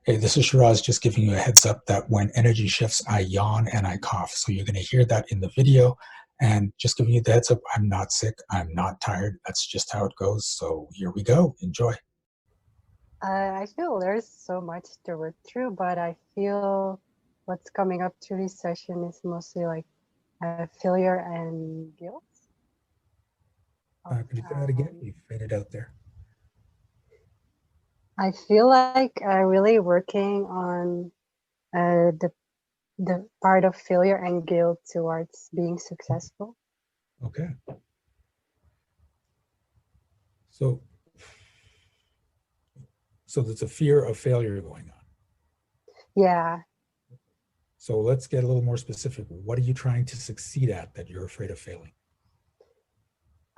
Hey, this is Shiraz just giving you a heads up that when energy shifts, I yawn and I cough. So you're going to hear that in the video. And just giving you the heads up, I'm not sick. I'm not tired. That's just how it goes. So here we go. Enjoy. I feel there's so much to work through, but I feel what's coming up through this session is mostly like failure and guilt. Of, Could you say that again? You faded out there. I feel like I'm really working on the part of failure and guilt towards being successful. Okay. So, so there's a fear of failure going on. Yeah, So let's get a little more specific. What are you trying to succeed at that you're afraid of failing?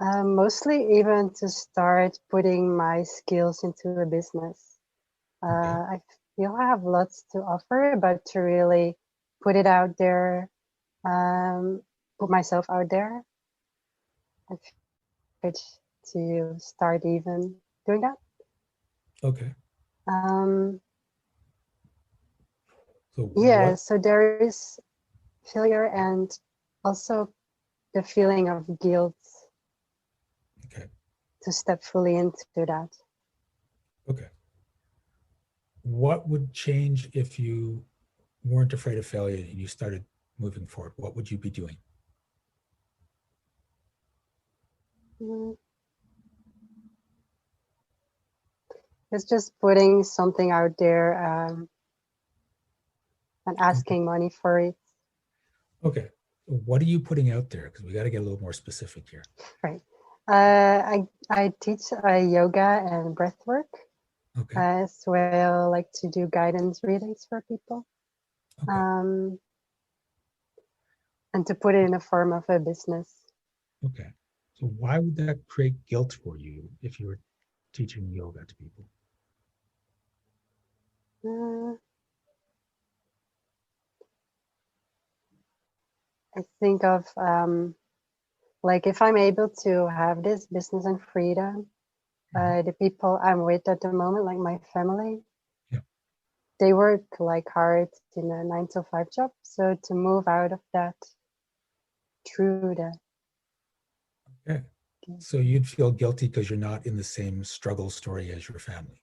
mostly even to start putting my skills into a business. Okay. I feel I have lots to offer, but to really put it out there, um, put myself out there, I feel to start even doing that. Okay. Um, So yeah, what? so there is failure and also the feeling of guilt Okay. to step fully into that. Okay. What would change if you weren't afraid of failure and you started moving forward? What would you be doing? Mm, it's just putting something out there and Okay. asking money for it. Okay. What are you putting out there? Because we got to get a little more specific here. Right. I teach yoga and breath work Okay. as well, like to do guidance readings for people, Okay. um, and to put it in a form of a business. Okay. So why would that create guilt for you if you were teaching yoga to people? Uh, I think of like if I'm able to have this business and freedom, Mhm. the people I'm with at the moment, like my family, Yeah. they work like hard in a 9 to 5 job. So to move out of that through the Okay. So you'd feel guilty because you're not in the same struggle story as your family.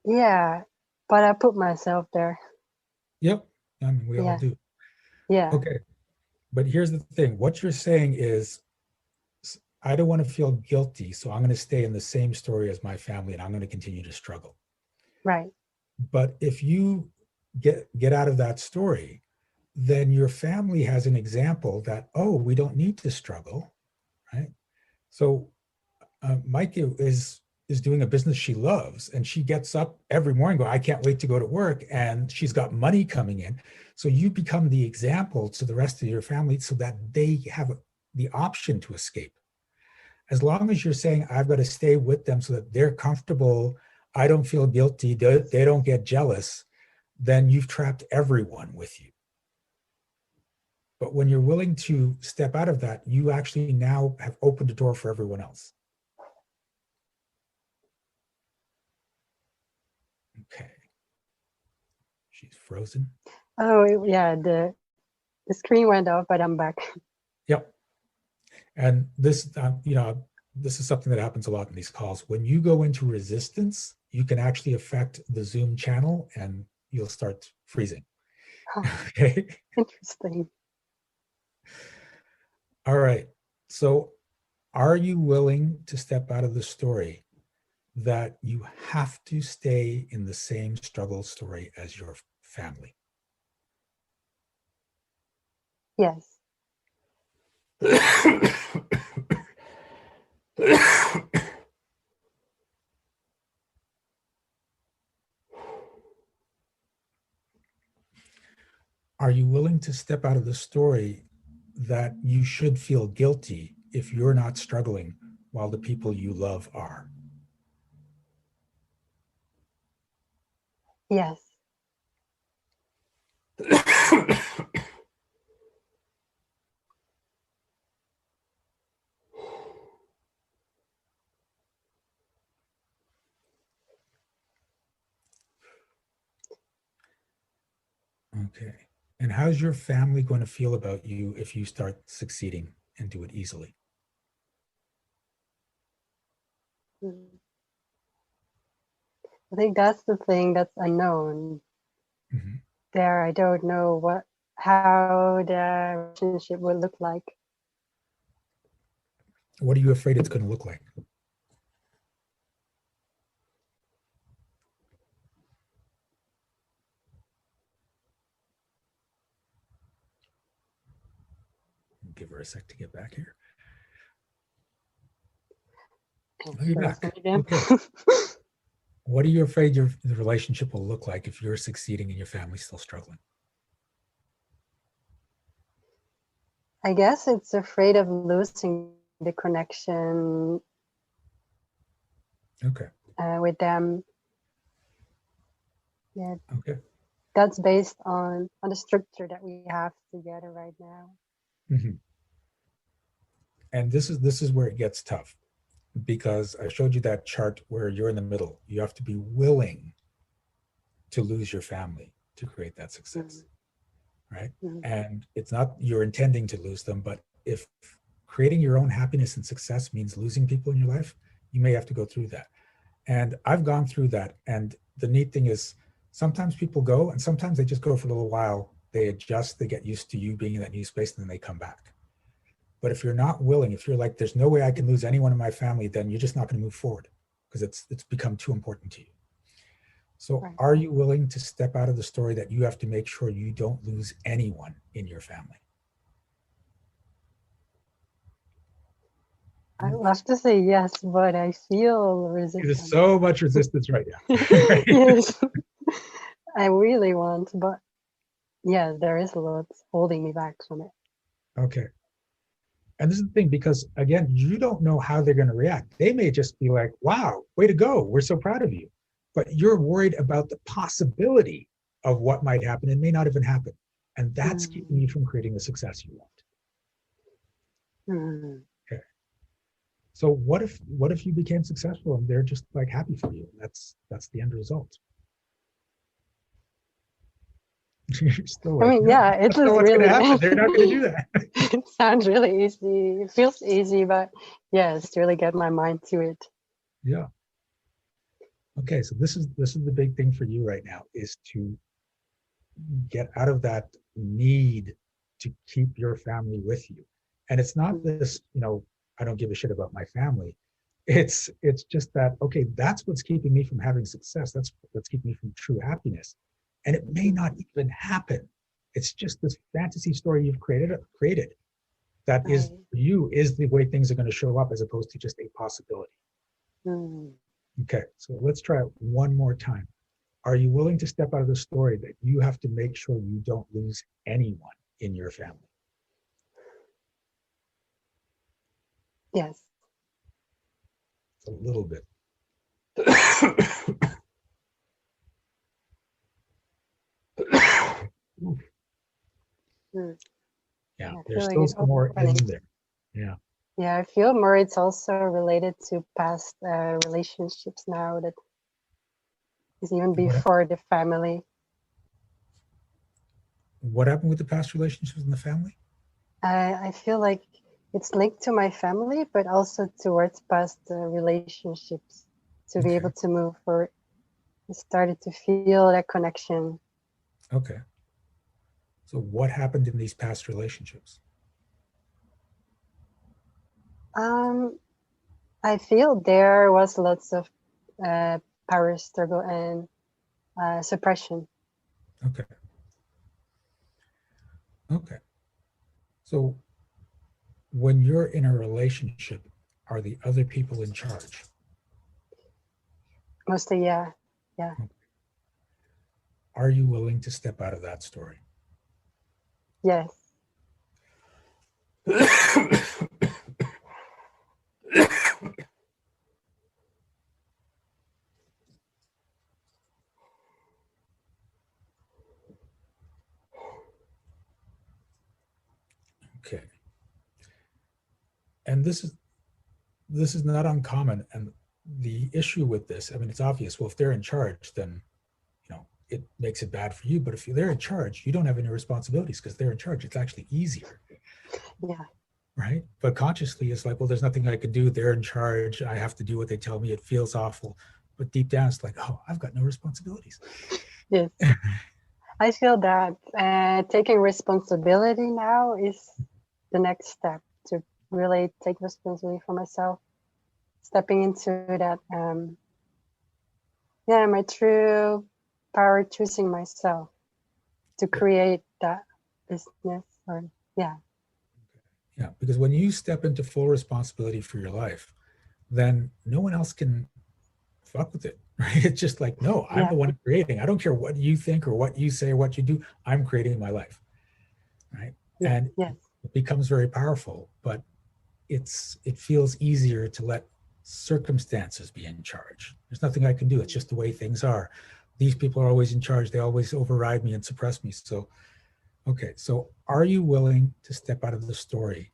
yeah, but I put myself there. Yep. I mean, we all Yeah, do. yeah, Okay. But here's the thing. What you're saying is, I don't want to feel guilty, so I'm going to stay in the same story as my family and I'm going to continue to struggle. right. But if you get out of that story, then your family has an example that, oh, we don't need to struggle, right? So Mike is doing a business she loves, and she gets up every morning, go, I can't wait to go to work, and she's got money coming in. So you become the example to the rest of your family, so that they have the option to escape. As long as you're saying, I've got to stay with them so that they're comfortable, I don't feel guilty, they don't get jealous, then you've trapped everyone with you. But when you're willing to step out of that, you actually now have opened the door for everyone else. Okay. She's frozen. Oh yeah, the screen went off, but I'm back. Yep. And this is something that happens a lot in these calls. When you go into resistance, you can actually affect the Zoom channel and you'll start freezing. Oh, Okay. interesting. All right. So, are you willing to step out of the story that you have to stay in the same struggle story as your family? Yes, Are you willing to step out of the story that you should feel guilty if you're not struggling while the people you love are? yes. Okay. And how's your family going to feel about you if you start succeeding and do it easily? Mm. I think that's the thing that's unknown. Mhm. There, I don't know how the relationship will look like. What are you afraid it's going to look like? Give her a sec to get back here. And Oh, you're frozen back. again. Okay. What are you afraid the relationship will look like if you're succeeding and your family's still struggling? I guess it's afraid of losing the connection Okay. with them. Yeah, Okay. that's based on the structure that we have together right now. Hmm. And this is where it gets tough, because I showed you that chart where you're in the middle. You have to be willing to lose your family to create that success, right? Mm-hmm. And it's not you're intending to lose them, but if creating your own happiness and success means losing people in your life, you may have to go through that. And I've gone through that. And the neat thing is sometimes people go and sometimes they just go for a little while. They adjust, they get used to you being in that new space, and then they come back. But if you're not willing, if you're like, there's no way I can lose anyone in my family, then you're just not going to move forward because it's become too important to you. So Right. are you willing to step out of the story that you have to make sure you don't lose anyone in your family? I love to say yes, but I feel There's resistance. so much resistance right now. Right? Yes, I really want, but yeah, there is a lot holding me back from it. Okay. And this is the thing, because again, you don't know how they're going to react. They may just be like, wow, way to go. We're so proud of you. But you're worried about the possibility of what might happen and may not even happen. And that's keeping Mm. you from creating the success you want. Mm. Okay. So what if you became successful and they're just like happy for you? That's the end result. You're still I like, mean, yeah, yeah, it that's not is what's going to really, happen. They're not going to do that. it sounds really easy. It feels easy, but yeah, it's to really get my mind to it. Yeah. Okay. So this is the big thing for you right now, is to get out of that need to keep your family with you. And it's not Mm. this, I don't give a shit about my family. It's just that, okay, that's what's keeping me from having success. That's what's keeping me from true happiness. And it may not even happen. It's just this fantasy story you've created that is Right. for you is the way things are going to show up, as opposed to just a possibility. Mm. Okay, so let's try it one more time. Are you willing to step out of the story that you have to make sure you don't lose anyone in your family? Yes. It's a little bit. Mm. Yeah, Yeah, I there's feel like still it some more opening. in there. Yeah. Yeah, I feel more it's also related to past relationships now that is even What before the family. what happened with the past relationships in the family? I feel like it's linked to my family, but also towards past relationships to be able Okay. to move forward. I started to feel that connection. Okay. So what happened in these past relationships? Um, I feel there was lots of uh, power struggle and suppression. Okay. Okay. So when you're in a relationship, are the other people in charge? Mostly, yeah, yeah, Are you willing to step out of that story? yes. Okay. And this is not uncommon. And the issue with this, I mean, it's obvious. Well, if they're in charge, then it makes it bad for you. But if they're in charge, you don't have any responsibilities because they're in charge. It's actually easier. Yeah. Right. But consciously, it's like, well, there's nothing I could do. They're in charge. I have to do what they tell me. It feels awful. But deep down, it's like, oh, I've got no responsibilities. Yes. I feel that taking responsibility now is the next step to really take responsibility for myself, stepping into that, my true power, choosing myself to create that business. Or yeah, Because when you step into full responsibility for your life, then no one else can fuck with it. Right? It's just like, no, I'm the one creating. I don't care what you think or what you say or what you do. I'm creating my life. Right? And it becomes very powerful, but it feels easier to let circumstances be in charge. There's nothing I can do. It's just the way things are. These people are always in charge. They always override me and suppress me. So, okay. So are you willing to step out of the story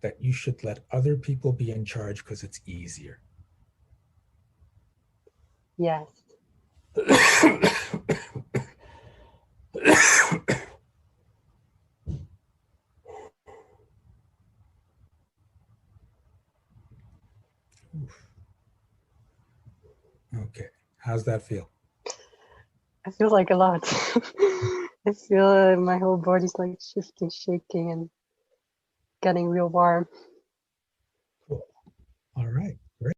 that you should let other people be in charge because it's easier? Yes. Okay. How's that feel? I feel like a lot. I feel my whole body's like shifting, shaking, and getting real warm. Cool. All right. Great.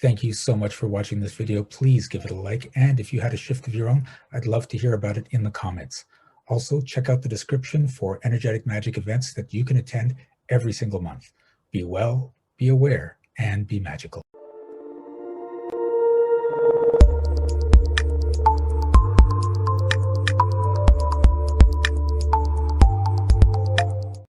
Thank you so much for watching this video. Please give it a like. And if you had a shift of your own, I'd love to hear about it in the comments. Also, check out the description for energetic magic events that you can attend every single month. Be well, be aware, and be magical.